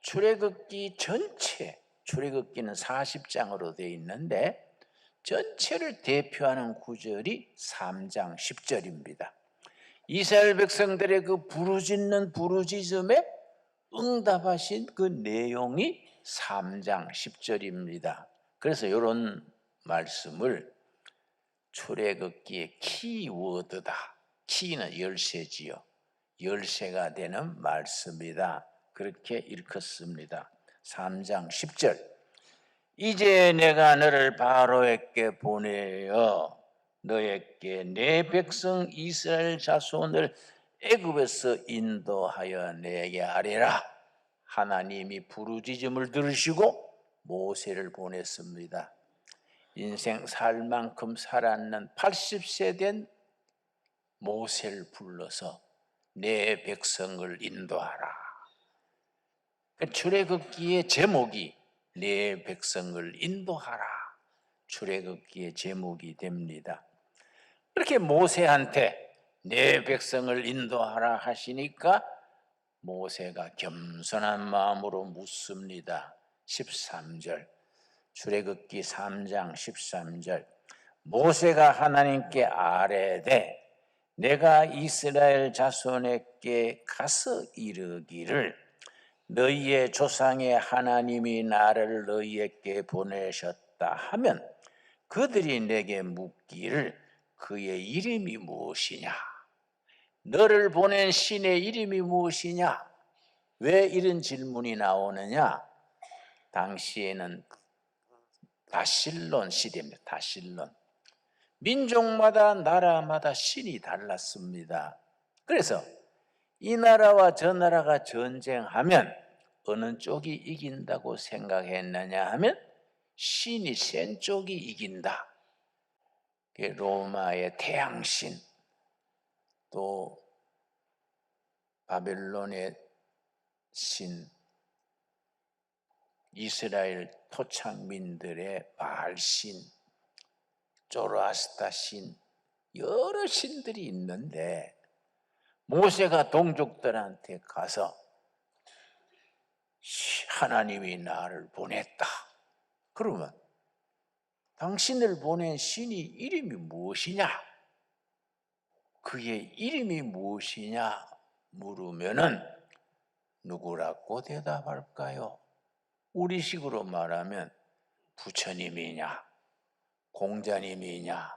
출애굽기 전체, 출애굽기는 40장으로 되어 있는데 전체를 대표하는 구절이 3장 10절입니다. 이스라엘 백성들의 그 부르짖는 부르짖음에 응답하신 그 내용이 3장 10절입니다. 그래서 이런 말씀을 출애굽기의 키워드다. 키는 열쇠지요. 열쇠가 되는 말씀이다. 그렇게 일컫습니다. 3장 10절. 이제 내가 너를 바로에게 보내어 너에게 내 백성 이스라엘 자손을 애굽에서 인도하여 내게 하리라. 하나님이 부르짖음을 들으시고 모세를 보냈습니다. 인생 살 만큼 살았는 80세 된 모세를 불러서 내 백성을 인도하라. 출애굽기의 제목이 내 백성을 인도하라. 출애굽기의 제목이 됩니다. 그렇게 모세한테 내 백성을 인도하라 하시니까 모세가 겸손한 마음으로 묻습니다. 13절, 출애굽기 3장 13절. 모세가 하나님께 아뢰되 내가 이스라엘 자손에게 가서 이르기를 너희의 조상의 하나님이 나를 너희에게 보내셨다 하면 그들이 내게 묻기를 그의 이름이 무엇이냐? 너를 보낸 신의 이름이 무엇이냐? 왜 이런 질문이 나오느냐? 당시에는 다실론 시대입니다. 다실론. 민족마다 나라마다 신이 달랐습니다. 그래서 이 나라와 저 나라가 전쟁하면 어느 쪽이 이긴다고 생각했느냐 하면 신이 센 쪽이 이긴다. 로마의 태양신, 또 바벨론의 신, 이스라엘 토착민들의 바알신, 조로아스타 신, 여러 신들이 있는데 모세가 동족들한테 가서 하나님이 나를 보냈다. 그러면 당신을 보낸 신이 이름이 무엇이냐? 그의 이름이 무엇이냐 물으면은 누구라고 대답할까요? 우리식으로 말하면 부처님이냐, 공자님이냐,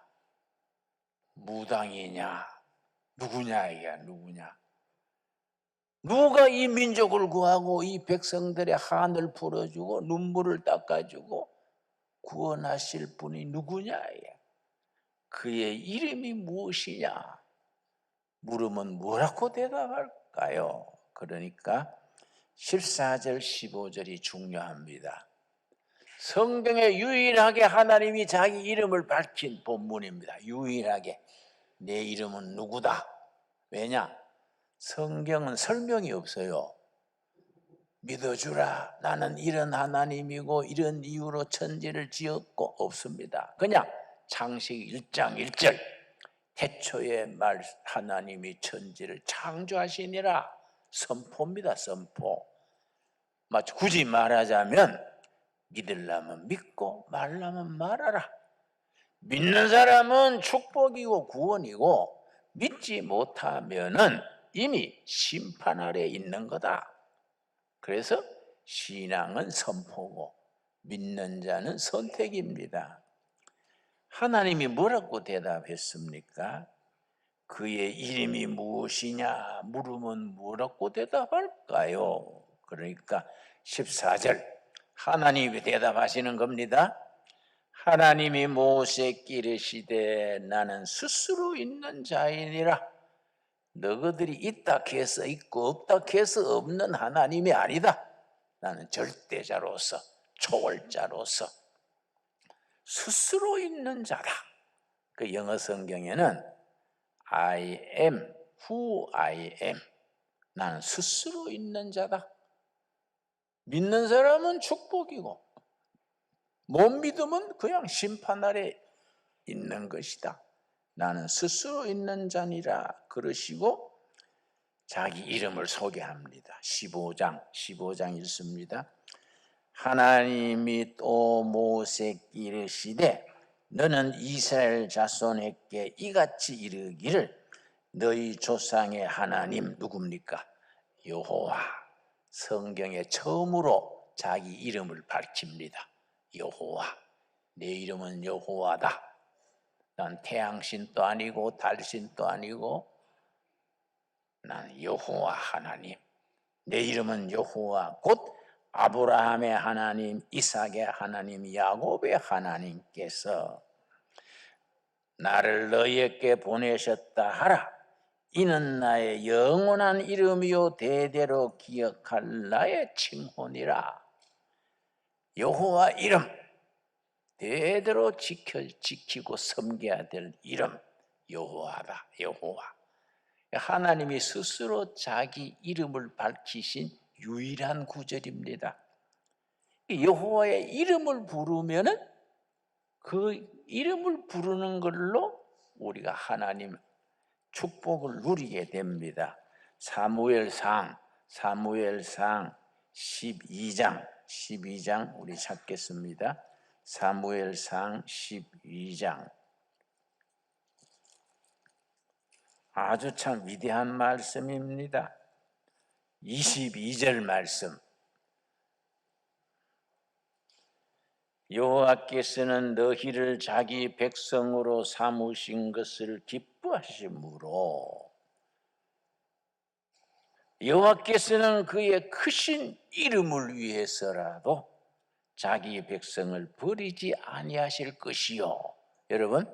무당이냐, 누구냐 이게 누구냐? 누가 이 민족을 구하고 이 백성들의 한을 풀어주고 눈물을 닦아주고 구원하실 분이 누구냐 이게? 그의 이름이 무엇이냐? 물으면 뭐라고 대답할까요? 그러니까 14절 15절이 중요합니다. 성경에 유일하게 하나님이 자기 이름을 밝힌 본문입니다. 유일하게 내 이름은 누구다. 왜냐? 성경은 설명이 없어요. 믿어주라. 나는 이런 하나님이고 이런 이유로 천지를 지었고 없습니다. 그냥 창세기 1장 1절 태초에 말 하나님이 천지를 창조하시니라 선포입니다. 선포. 굳이 말하자면 믿으려면 믿고 말라면 말하라. 믿는 사람은 축복이고 구원이고 믿지 못하면은 이미 심판 아래 있는 거다. 그래서 신앙은 선포고 믿는 자는 선택입니다. 하나님이 뭐라고 대답했습니까? 그의 이름이 무엇이냐 물으면 뭐라고 대답할까요? 그러니까 14절 하나님이 대답하시는 겁니다. 하나님이 모세께 이르시되 나는 스스로 있는 자이니라. 너희들이 있다 해서 있고 없다 해서 없는 하나님이 아니다. 나는 절대자로서 초월자로서 스스로 있는 자다. 그 영어 성경에는 I am who I am. 나는 스스로 있는 자다. 믿는 사람은 축복이고 못 믿으면 그냥 심판 아래 있는 것이다. 나는 스스로 있는 자니라 그러시고 자기 이름을 소개합니다. 15장 읽습니다. 하나님이 또 모세에게 이르시되 너는 이스라엘 자손에게 이같이 이르기를 너희 조상의 하나님 누굽니까? 여호와. 성경에 처음으로 자기 이름을 밝힙니다. 여호와. 내 이름은 여호와다. 난 태양신도 아니고 달신도 아니고 난 여호와 하나님. 내 이름은 여호와 곧 아브라함의 하나님, 이삭의 하나님, 야곱의 하나님께서 나를 너희에게 보내셨다 하라. 이는 나의 영원한 이름이요 대대로 기억할 나의 칭호니라. 여호와 이름, 대대로 지키고 섬겨야 될 이름, 여호와다. 여호와. 하나님이 스스로 자기 이름을 밝히신 유일한 구절입니다. 여호와의 이름을 부르면은 그 이름을 부르는 걸로 우리가 하나님 축복을 누리게 됩니다. 사무엘상 12장 우리 찾겠습니다. 사무엘상 12장. 아주 참 위대한 말씀입니다. 22절 말씀. 여호와께서는 너희를 자기 백성으로 삼으신 것을 기뻐하심으로 여호와께서는 그의 크신 이름을 위해서라도 자기 백성을 버리지 아니하실 것이요. 여러분,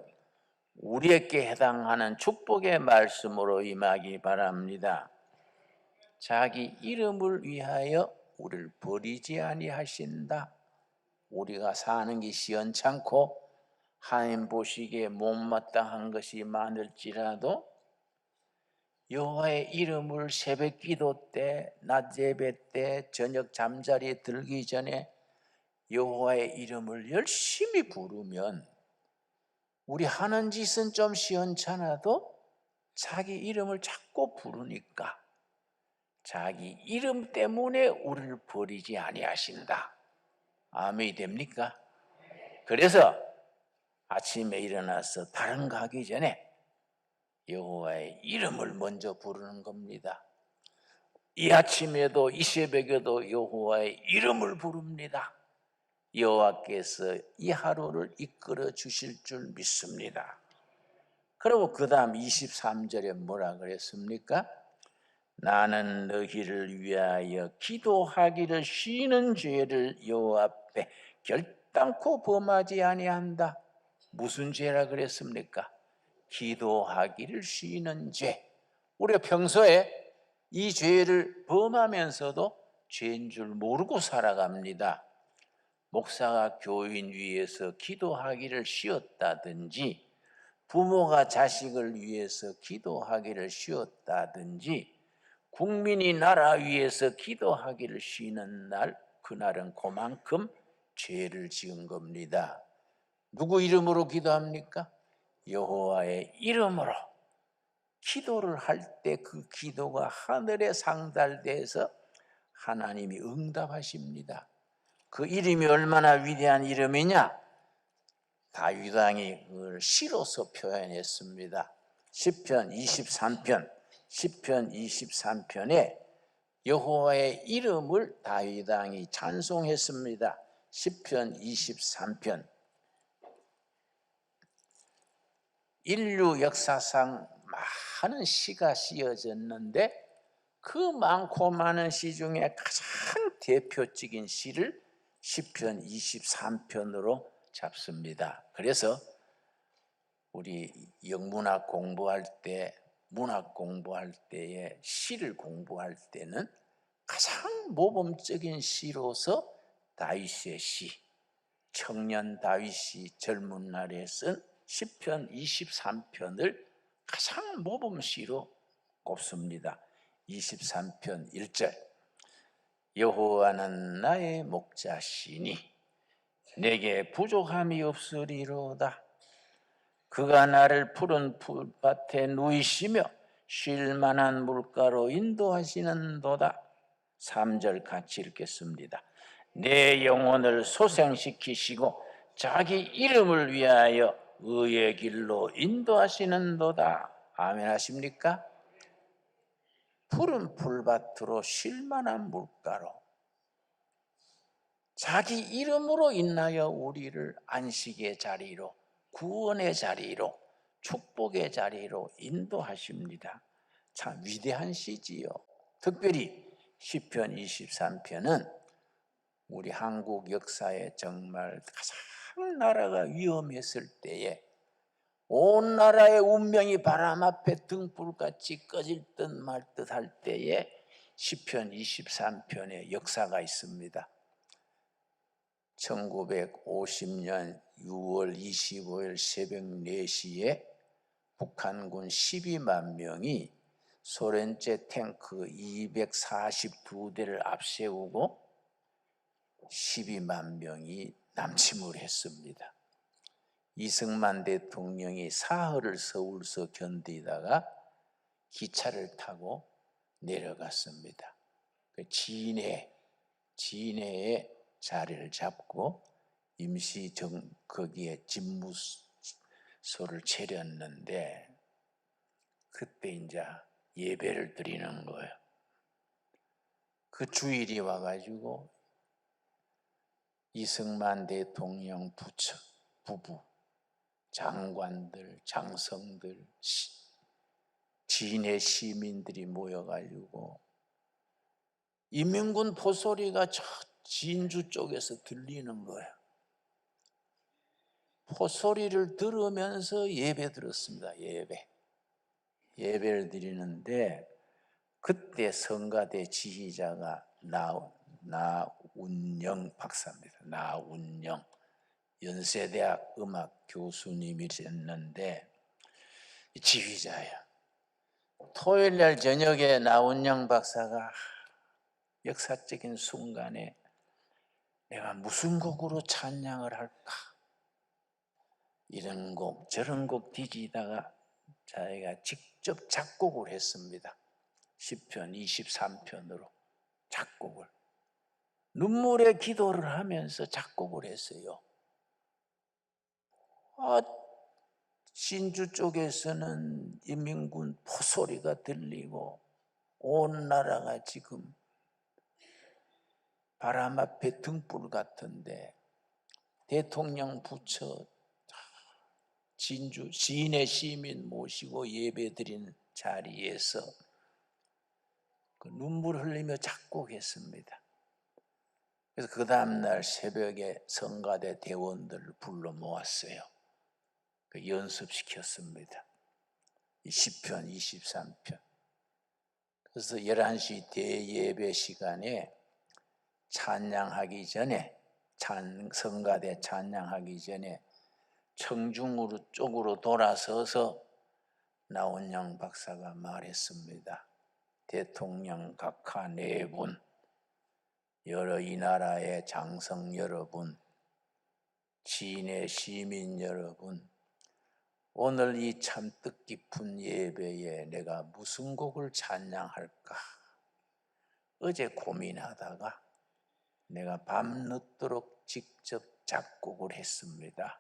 우리에게 해당하는 축복의 말씀으로 임하기 바랍니다. 자기 이름을 위하여 우리를 버리지 아니하신다. 우리가 사는 게 시원찮고 하나님 보시기에 못마땅한 것이 많을지라도 여호와의 이름을 새벽 기도 때, 낮 예배 때, 저녁 잠자리에 들기 전에 여호와의 이름을 열심히 부르면 우리 하는 짓은 좀 시원찮아도 자기 이름을 자꾸 부르니까 자기 이름 때문에 우리를 버리지 아니하신다. 아멘이 됩니까? 그래서 아침에 일어나서 다른 거 하기 전에 여호와의 이름을 먼저 부르는 겁니다. 이 아침에도 이 새벽에도 여호와의 이름을 부릅니다. 여호와께서 이 하루를 이끌어 주실 줄 믿습니다. 그리고 그 다음 23절에 뭐라 그랬습니까? 나는 너희를 위하여 기도하기를 쉬는 죄를 여호와 앞에 결단코 범하지 아니한다. 무슨 죄라 그랬습니까? 기도하기를 쉬는 죄. 우리가 평소에 이 죄를 범하면서도 죄인 줄 모르고 살아갑니다. 목사가 교인 위해서 기도하기를 쉬었다든지 부모가 자식을 위해서 기도하기를 쉬었다든지 국민이 나라 위해서 기도하기를 쉬는 날, 그날은 그만큼 죄를 지은 겁니다. 누구 이름으로 기도합니까? 여호와의 이름으로. 기도를 할 때 그 기도가 하늘에 상달돼서 하나님이 응답하십니다. 그 이름이 얼마나 위대한 이름이냐? 다윗 왕이 그걸 시로서 표현했습니다. 시편 23편에 여호와의 이름을 다윗 왕이 찬송했습니다. 시편 23편. 인류 역사상 많은 시가 쓰여졌는데 그 많고 많은 시 중에 가장 대표적인 시를 시편 23편으로 잡습니다. 그래서 우리 영문학 공부할 때, 문학 공부할 때에 시를 공부할 때는 가장 모범적인 시로서 다윗의 시, 청년 다윗이 젊은 날에 쓴 시편 23편을 가장 모범시로 꼽습니다. 23편 1절. 여호와는 나의 목자시니 내게 부족함이 없으리로다. 그가 나를 푸른 풀밭에 누이시며 쉴만한 물가로 인도하시는도다. 3절 같이 읽겠습니다. 내 영혼을 소생시키시고 자기 이름을 위하여 의의 길로 인도하시는도다. 아멘 하십니까? 푸른 풀밭으로 쉴만한 물가로 자기 이름으로 인하여 우리를 안식의 자리로, 구원의 자리로, 축복의 자리로 인도하십니다. 참 위대한 시지요. 특별히 시편 23편은 우리 한국 역사에 정말 가장 나라가 위험했을 때에 온 나라의 운명이 바람 앞에 등불같이 꺼질 듯 말 듯 할 때에 시편 23편의 역사가 있습니다. 1950년 6월 25일 새벽 4시에 북한군 12만 명이 소련제 탱크 242대를 앞세우고 12만 명이 남침을 했습니다. 이승만 대통령이 사흘을 서울서 견디다가 기차를 타고 내려갔습니다. 진해에 자리를 잡고 임시 거기에 집무소를 차렸는데 그때 이제 예배를 드리는 거예요. 그 주일이 와가지고 이승만 대통령 부부, 장관들, 장성들, 진해 시민들이 모여가지고 인민군 포소리가 저 진주 쪽에서 들리는 거예요. 포소리를 들으면서 예배 드렸습니다. 예배를 드리는데 그때 성가대 지휘자가 나운영 박사입니다. 나운영 연세대학 음악 교수님이셨는데 지휘자예요. 토요일 날 저녁에 나운영 박사가 역사적인 순간에 내가 무슨 곡으로 찬양을 할까? 이런 곡 저런 곡 뒤지다가 자기가 직접 작곡을 했습니다. 시편 23편으로 작곡을 눈물의 기도를 하면서 작곡을 했어요. 진주 쪽에서는 인민군 포소리가 들리고 온 나라가 지금 바람 앞에 등불 같은데 대통령 부처 진해 시민 모시고 예배드린 자리에서 그 눈물 흘리며 작곡했습니다. 그래서 그 다음날 새벽에 성가대 대원들을 불러 모았어요. 연습시켰습니다. 시편 23편. 그래서 11시 대예배 시간에 찬양하기 전에 성가대 찬양하기 전에 청중으로 쪽으로 돌아서서 나운영 박사가 말했습니다. 대통령 각하 4분, 여러 이 나라의 장성 여러분, 진해 시민 여러분, 오늘 이 참 뜻깊은 예배에 내가 무슨 곡을 찬양할까? 어제 고민하다가 내가 밤늦도록 직접 작곡을 했습니다.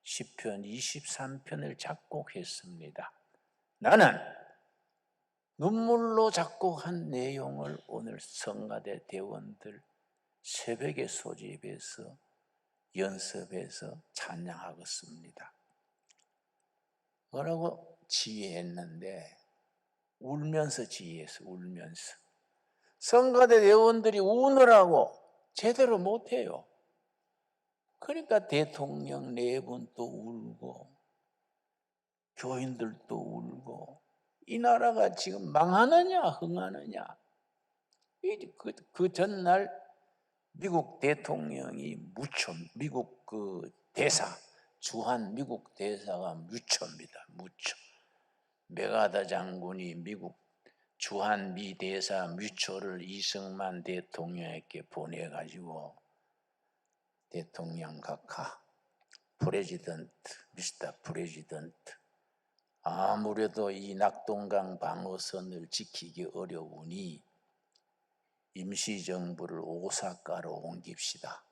시편 23편을 작곡했습니다. 나는 눈물로 작곡한 내용을 오늘 성가대 대원들 새벽에 소집해서 연습해서 찬양하겠습니다. 뭐라고 지휘했는데 울면서 지휘했어. 울면서. 성가대 대원들이 우느라고 제대로 못해요. 그러니까 대통령 4분도 울고 교인들도 울고 이 나라가 지금 망하느냐 흥하느냐. 그 전날 미국 대통령이 미국 그 대사 주한 미국 대사가 무초입니다. 무초. 메가다 장군이 미국 주한 미 대사 무초를 이승만 대통령에게 보내가지고 대통령 각하 프레지던트 미스터 프레지던트 아무래도 이 낙동강 방어선을 지키기 어려우니 임시정부를 오사카로 옮깁시다.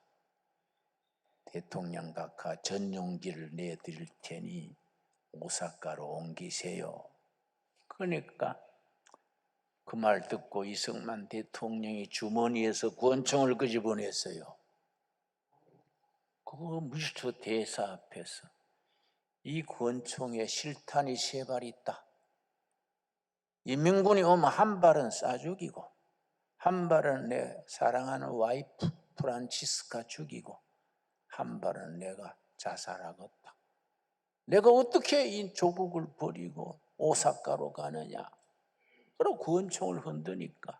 대통령 각하 전용기를 내드릴 테니 오사카로 옮기세요. 그러니까 그 말 듣고 이승만 대통령이 주머니에서 권총을 끄집어냈어요. 그거 무시초 대사 앞에서 이 권총에 실탄이 3발 있다. 인민군이 오면 한 발은 쏴 죽이고 한 발은 내 사랑하는 와이프 프란치스카 죽이고 한 발은 내가 자살하겠다. 내가 어떻게 이 조국을 버리고 오사카로 가느냐. 그리고 권총을 흔드니까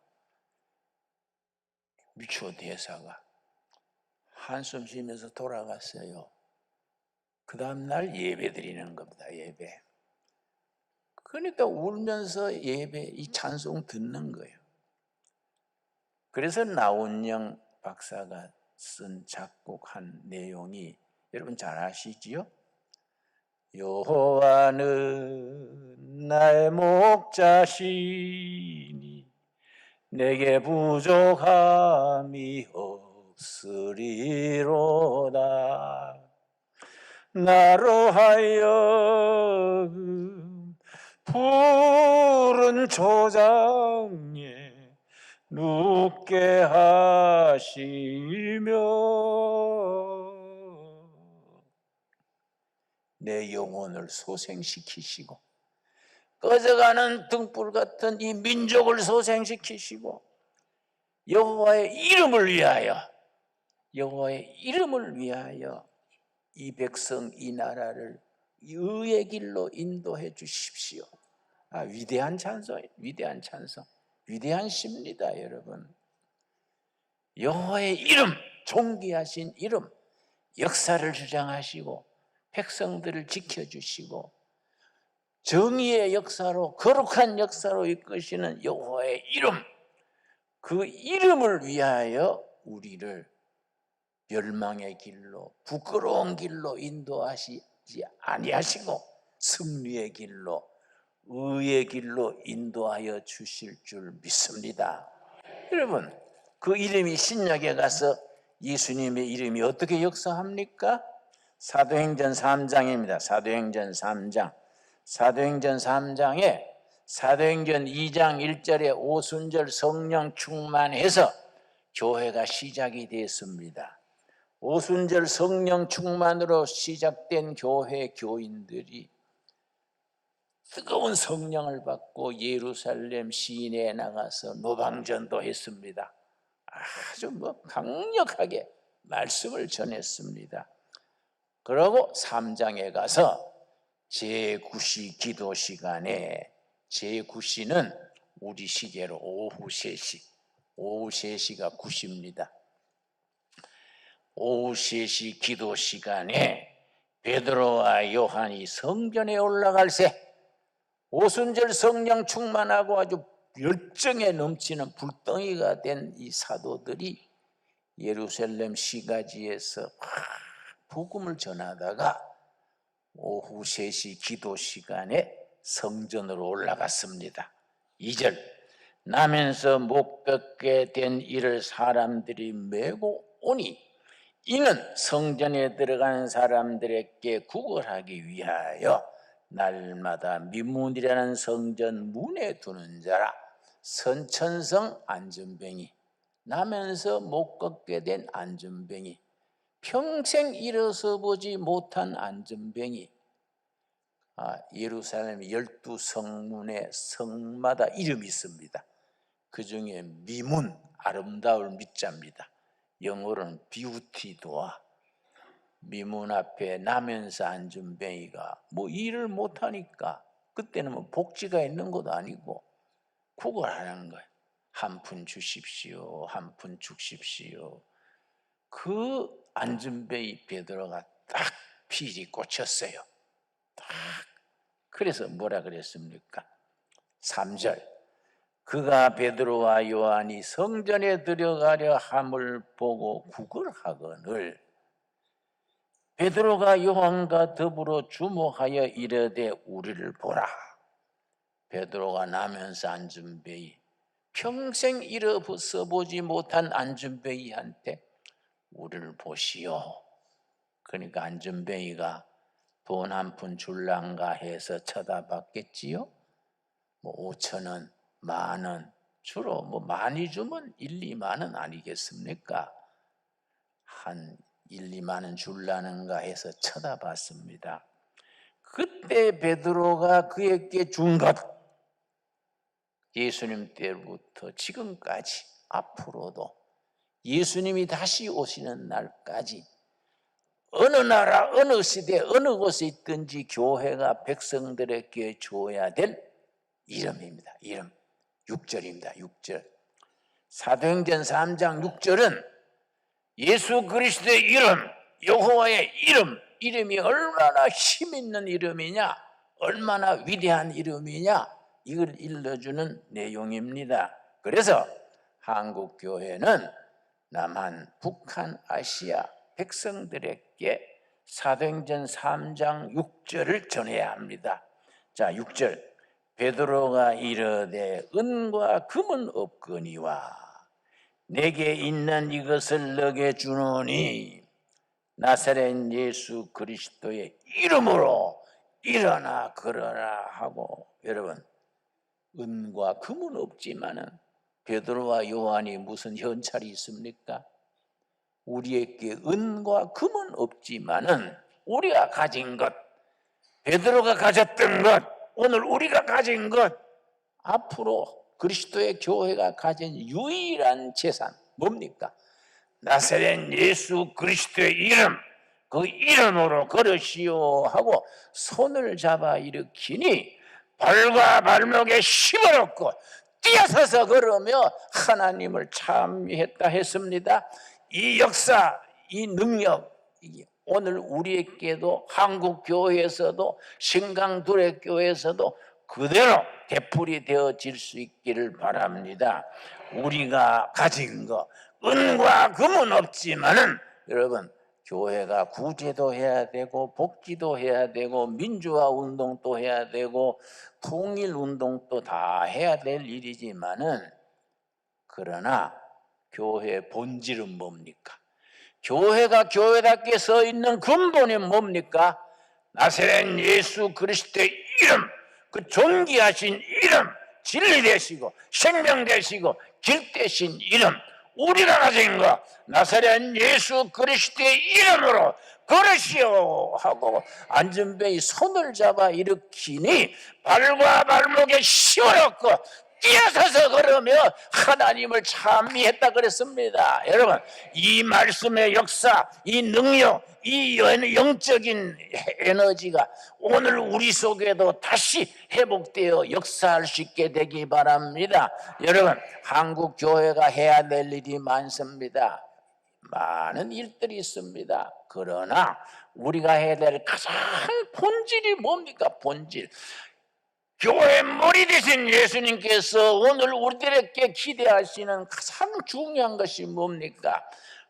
미추 대사가 한숨 쉬면서 돌아갔어요. 그 다음날 예배 드리는 겁니다. 예배. 그러니까 울면서 예배 이 찬송 듣는 거예요. 그래서 나훈영 박사가 쓴 작곡한 내용이 여러분 잘 아시지요? 여호와는 나의 목자시니 내게 부족함이 없으리로다. 나로 하여금 푸른 초장에 눕게 하시며 내 영혼을 소생시키시고 꺼져가는 등불 같은 이 민족을 소생시키시고 여호와의 이름을 위하여 이 백성 이 나라를 의의 길로 인도해 주십시오. 위대한 찬송이에요. 위대한 찬송. 위대한 시입니다, 여러분. 여호와의 이름, 존귀하신 이름, 역사를 주장하시고 백성들을 지켜주시고 정의의 역사로 거룩한 역사로 이끄시는 여호와의 이름, 그 이름을 위하여 우리를 멸망의 길로 부끄러운 길로 인도하시지 아니하시고 승리의 길로 의의 길로 인도하여 주실 줄 믿습니다. 여러분, 그 이름이 신약에 가서 예수님의 이름이 어떻게 역사합니까? 사도행전 3장입니다. 사도행전 3장. 사도행전 3장에 사도행전 2장 1절에 오순절 성령 충만해서 교회가 시작이 됐습니다. 오순절 성령 충만으로 시작된 교회 교인들이 뜨거운 성령을 받고 예루살렘 시내에 나가서 노방전도 했습니다. 아주 강력하게 말씀을 전했습니다. 그리고 3장에 가서 제9시 기도 시간에 제9시는 우리 시계로 오후 3시, 오후 3시가 9시입니다. 오후 3시 기도 시간에 베드로와 요한이 성전에 올라갈새 오순절 성령 충만하고 아주 열정에 넘치는 불덩이가 된 이 사도들이 예루살렘 시가지에서 복음을 전하다가 오후 3시 기도 시간에 성전으로 올라갔습니다. 2절 나면서 못 뵙게 된 이를 사람들이 메고 오니 이는 성전에 들어가는 사람들에게 구걸하기 위하여 날마다 미문이라는 성전 문에 두는 자라. 선천성 안전뱅이, 나면서 못 걷게 된 안전뱅이, 평생 일어서 보지 못한 안전뱅이. 예루살렘 12성문에 성마다 이름이 있습니다. 그 중에 미문, 아름다울 미자입니다. 영어로는 비우티도아. 미문 앞에 나면서 안전뱅이가 일을 못하니까 그때는 복지가 있는 것도 아니고 구걸하는 거예요. 한 푼 주십시오, 한 푼 주십시오. 그 안전뱅이 베드로가 딱 필이 꽂혔어요. 딱. 그래서 뭐라 그랬습니까? 3절 그가 베드로와 요한이 성전에 들어가려 함을 보고 구걸하거늘 베드로가 요한과 더불어 주목하여 이르되 우리를 보라. 베드로가 나면서 안준뱅이, 평생 일어서보지 못한 안준뱅이한테 우리를 보시오. 그러니까 안준뱅이가 돈 한 푼 줄란가 해서 쳐다봤겠지요. 5,000원, 10,000원, 주로 많이 주면 1, 2만 원 아니겠습니까? 한 1, 2만 원 줄라는가 해서 쳐다봤습니다. 그때 베드로가 그에게 준 것, 예수님 때부터 지금까지 앞으로도 예수님이 다시 오시는 날까지 어느 나라, 어느 시대, 어느 곳에 있든지 교회가 백성들에게 줘야 될 이름입니다. 이름. 6절입니다. 6절. 사도행전 3장 6절은 예수 그리스도의 이름, 여호와의 이름, 이름이 얼마나 힘 있는 이름이냐, 얼마나 위대한 이름이냐, 이걸 일러주는 내용입니다. 그래서 한국 교회는 남한, 북한, 아시아 백성들에게 사도행전 3장 6절을 전해야 합니다. 자, 6절. 베드로가 이르되 은과 금은 없거니와 내게 있는 이것을 너게 주노니 나사렛 예수 그리스도의 이름으로 일어나 걸어라 하고, 여러분, 은과 금은 없지만은 베드로와 요한이 무슨 현찰이 있습니까? 우리에게 은과 금은 없지만은 우리가 가진 것, 베드로가 가졌던 것, 오늘 우리가 가진 것, 앞으로 그리스도의 교회가 가진 유일한 재산 뭡니까? 나사렛 예수 그리스도의 이름, 그 이름으로 걸으시오 하고 손을 잡아 일으키니 발과 발목에 힘을 얻고 뛰어서서 걸으며 하나님을 찬미했다 했습니다. 이 역사, 이 능력, 오늘 우리에게도 한국 교회에서도 신강두레교회에서도 그대로 되풀이 되어질 수 있기를 바랍니다. 우리가 가진 거, 은과 금은 없지만은 여러분, 교회가 구제도 해야 되고 복지도 해야 되고 민주화 운동도 해야 되고 통일 운동도 다 해야 될 일이지만은, 그러나 교회의 본질은 뭡니까? 교회가 교회답게 서 있는 근본이 뭡니까? 나사렛 예수 그리스도의 이름, 그 존귀하신 이름, 진리 되시고 생명 되시고 길 되신 이름, 우리가 가진 것, 나사렛 예수 그리스도의 이름으로 걸으시오 하고 안준뱅이 손을 잡아 일으키니 발과 발목에 힘을 얻고 뛰어서서 걸으며 하나님을 찬미했다 그랬습니다. 여러분, 이 말씀의 역사, 이 능력, 이 영적인 에너지가 오늘 우리 속에도 다시 회복되어 역사할 수 있게 되기 바랍니다. 여러분, 한국 교회가 해야 될 일이 많습니다. 많은 일들이 있습니다. 그러나 우리가 해야 될 가장 본질이 뭡니까? 본질. 교회 머리 되신 예수님께서 오늘 우리들에게 기대하시는 가장 중요한 것이 뭡니까?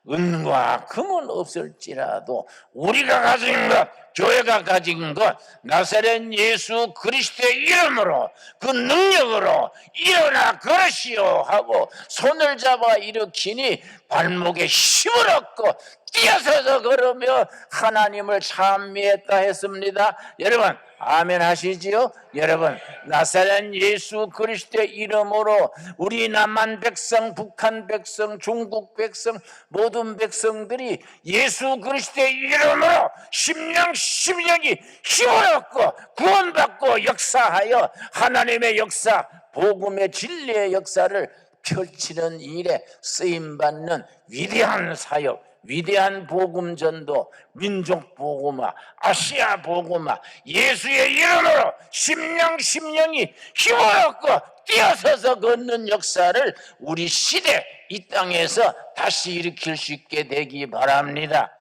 은과 금은 없을지라도 우리가 가진 것, 교회가 가진 것, 나사렛 예수 그리스도의 이름으로, 그 능력으로 일어나 걸으시오 하고 손을 잡아 일으키니 발목에 힘을 얻고 뛰어서서 걸으며 하나님을 찬미했다 했습니다. 여러분, 아멘 하시지요? 여러분, 나사렛 예수 그리스도의 이름으로 우리 남한 백성, 북한 백성, 중국 백성, 모든 백성들이 예수 그리스도의 이름으로 심령이 힘을 얻고 구원받고 역사하여 하나님의 역사, 복음의 진리의 역사를 펼치는 일에 쓰임받는 위대한 사역, 위대한 복음 전도, 민족 복음화, 아시아 복음화, 예수의 이름으로 심령이 힘을 얻고 뛰어서서 걷는 역사를 우리 시대 이 땅에서 다시 일으킬 수 있게 되기 바랍니다.